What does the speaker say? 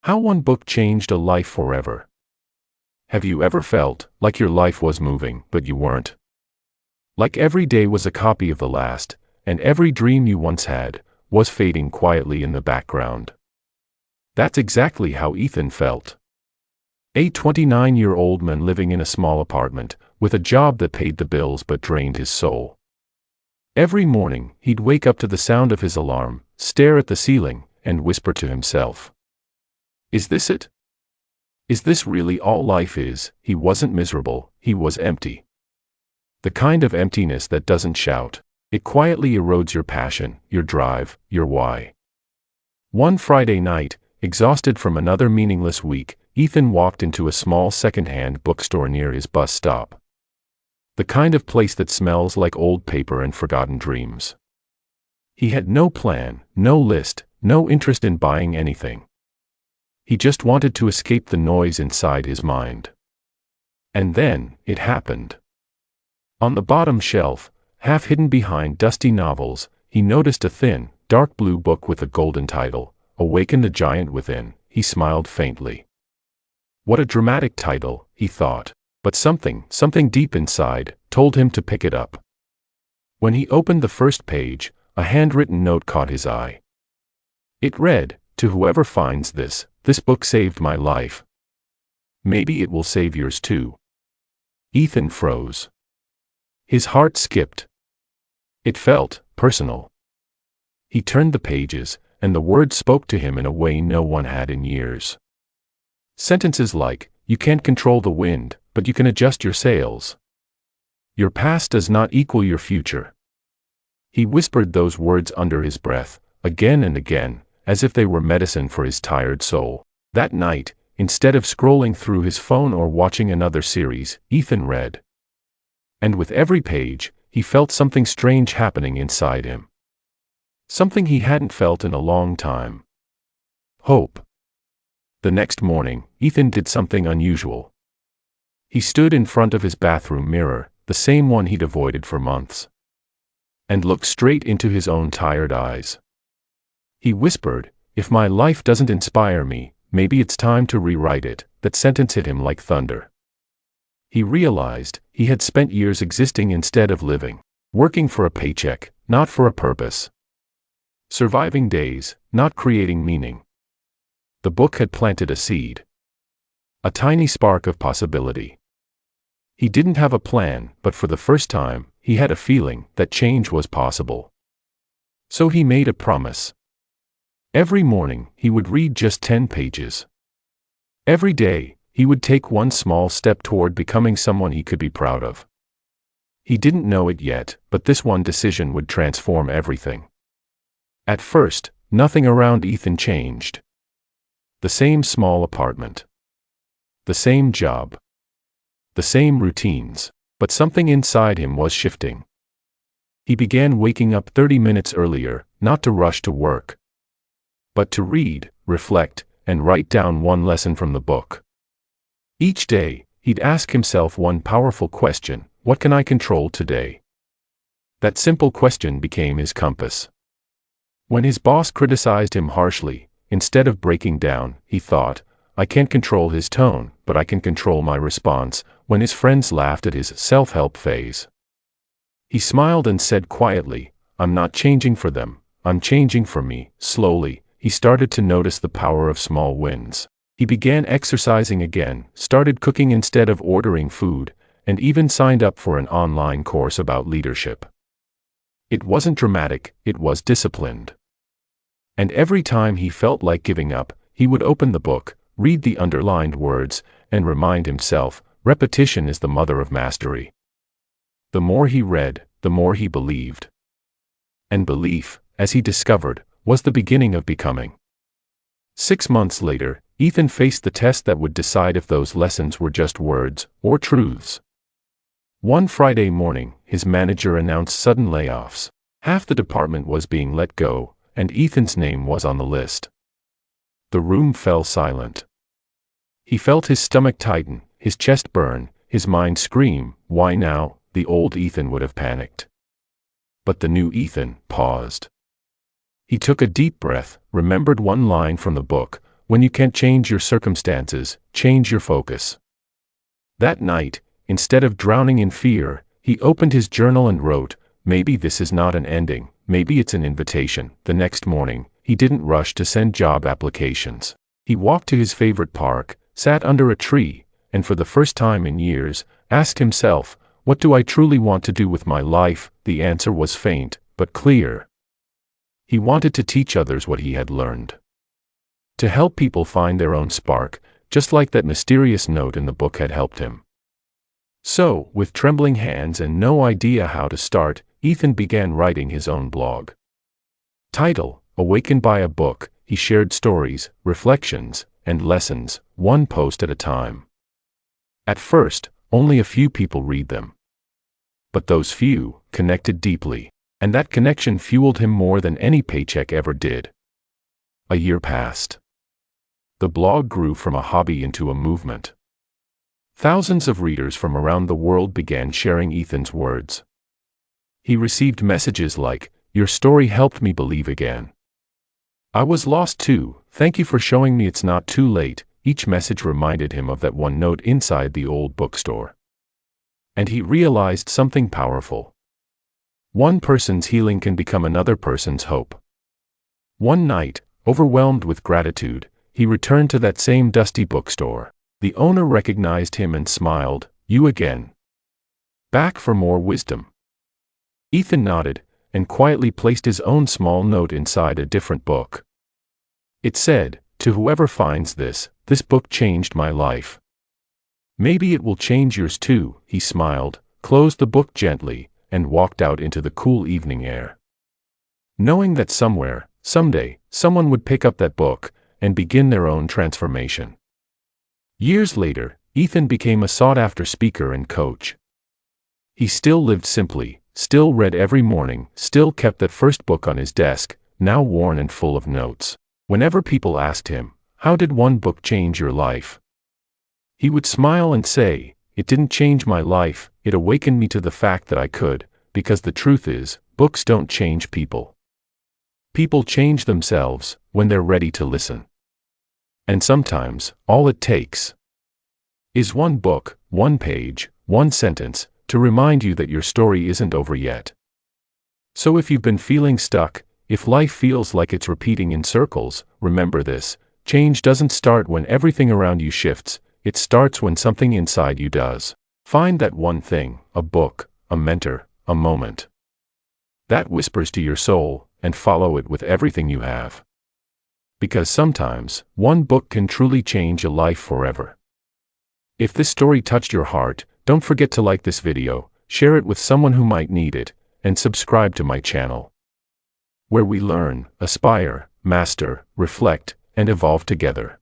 How one book changed a life forever. Have you ever felt like your life was moving, but you weren't? Like every day was a copy of the last, and every dream you once had was fading quietly in the background. That's exactly how Ethan felt. A 29-year-old man living in a small apartment, with a job that paid the bills but drained his soul. Every morning, he'd wake up to the sound of his alarm, stare at the ceiling, and whisper to himself, "Is this it? Is this really all life is?" He wasn't miserable, he was empty. The kind of emptiness that doesn't shout. It quietly erodes your passion, your drive, your why. One Friday night, exhausted from another meaningless week, Ethan walked into a small second-hand bookstore near his bus stop. The kind of place that smells like old paper and forgotten dreams. He had no plan, no list, no interest in buying anything. He just wanted to escape the noise inside his mind. And then, it happened. On the bottom shelf, half hidden behind dusty novels, he noticed a thin, dark blue book with a golden title, "Awaken the Giant Within." He smiled faintly. What a dramatic title, he thought, but something deep inside, told him to pick it up. When he opened the first page, a handwritten note caught his eye. It read, "To whoever finds this book saved my life. Maybe it will save yours too." Ethan froze. His heart skipped. It felt personal. He turned the pages, and the words spoke to him in a way no one had in years. Sentences like, "You can't control the wind, but you can adjust your sails. Your past does not equal your future." He whispered those words under his breath, again and again, as if they were medicine for his tired soul. That night, instead of scrolling through his phone or watching another series, Ethan read. And with every page, he felt something strange happening inside him. Something he hadn't felt in a long time. Hope. The next morning, Ethan did something unusual. He stood in front of his bathroom mirror, the same one he'd avoided for months, and looked straight into his own tired eyes. He whispered, "If my life doesn't inspire me, maybe it's time to rewrite it." That sentence hit him like thunder. He realized he had spent years existing instead of living, working for a paycheck, not for a purpose. Surviving days, not creating meaning. The book had planted a seed. A tiny spark of possibility. He didn't have a plan, but for the first time, he had a feeling that change was possible. So he made a promise. Every morning, he would read just 10 pages. Every day, he would take one small step toward becoming someone he could be proud of. He didn't know it yet, but this one decision would transform everything. At first, nothing around Ethan changed. The same small apartment. The same job. The same routines, but something inside him was shifting. He began waking up 30 minutes earlier, not to rush to work, but to read, reflect, and write down one lesson from the book. Each day, he'd ask himself one powerful question: what can I control today? That simple question became his compass. When his boss criticized him harshly, instead of breaking down, he thought, "I can't control his tone, but I can control my response." When his friends laughed at his self-help phase, he smiled and said quietly, "I'm not changing for them, I'm changing for me." Slowly, he started to notice the power of small wins. He began exercising again, started cooking instead of ordering food, and even signed up for an online course about leadership. It wasn't dramatic, it was disciplined. And every time he felt like giving up, he would open the book, read the underlined words, and remind himself, repetition is the mother of mastery. The more he read, the more he believed. And belief, as he discovered, was the beginning of becoming. 6 months later, Ethan faced the test that would decide if those lessons were just words or truths. One Friday morning, his manager announced sudden layoffs. Half the department was being let go, and Ethan's name was on the list. The room fell silent. He felt his stomach tighten, his chest burn, his mind scream, "Why now?" The old Ethan would have panicked. But the new Ethan paused. He took a deep breath, remembered one line from the book, when you can't change your circumstances, change your focus. That night, instead of drowning in fear, he opened his journal and wrote, "Maybe this is not an ending, maybe it's an invitation." The next morning, he didn't rush to send job applications. He walked to his favorite park, sat under a tree, and for the first time in years, asked himself, "What do I truly want to do with my life?" The answer was faint, but clear. He wanted to teach others what he had learned. To help people find their own spark, just like that mysterious note in the book had helped him. So, with trembling hands and no idea how to start, Ethan began writing his own blog. Title: Awakened by a Book, he shared stories, reflections, and lessons, one post at a time. At first, only a few people read them. But those few connected deeply, and that connection fueled him more than any paycheck ever did. A year passed. The blog grew from a hobby into a movement. Thousands of readers from around the world began sharing Ethan's words. He received messages like, "Your story helped me believe again. I was lost too, thank you for showing me it's not too late." Each message reminded him of that one note inside the old bookstore. And he realized something powerful. One person's healing can become another person's hope. One night, overwhelmed with gratitude, he returned to that same dusty bookstore. The owner recognized him and smiled, "You again? Back for more wisdom?" Ethan nodded, and quietly placed his own small note inside a different book. It said, "To whoever finds this book changed my life. Maybe it will change yours too." He smiled, closed the book gently, and walked out into the cool evening air. Knowing that somewhere, someday, someone would pick up that book and begin their own transformation. Years later, Ethan became a sought-after speaker and coach. He still lived simply, still read every morning, still kept that first book on his desk, now worn and full of notes. Whenever people asked him, "How did one book change your life?" he would smile and say, "It didn't change my life, it awakened me to the fact that I could," because the truth is, books don't change people. People change themselves when they're ready to listen. And sometimes, all it takes is one book, one page, one sentence, to remind you that your story isn't over yet. So if you've been feeling stuck, if life feels like it's repeating in circles, remember this: change doesn't start when everything around you shifts, it starts when something inside you does. Find that one thing, a book, a mentor, a moment, that whispers to your soul, and follow it with everything you have. Because sometimes, one book can truly change a life forever. If this story touched your heart, don't forget to like this video, share it with someone who might need it, and subscribe to my channel, where we learn, aspire, master, reflect, and evolve together.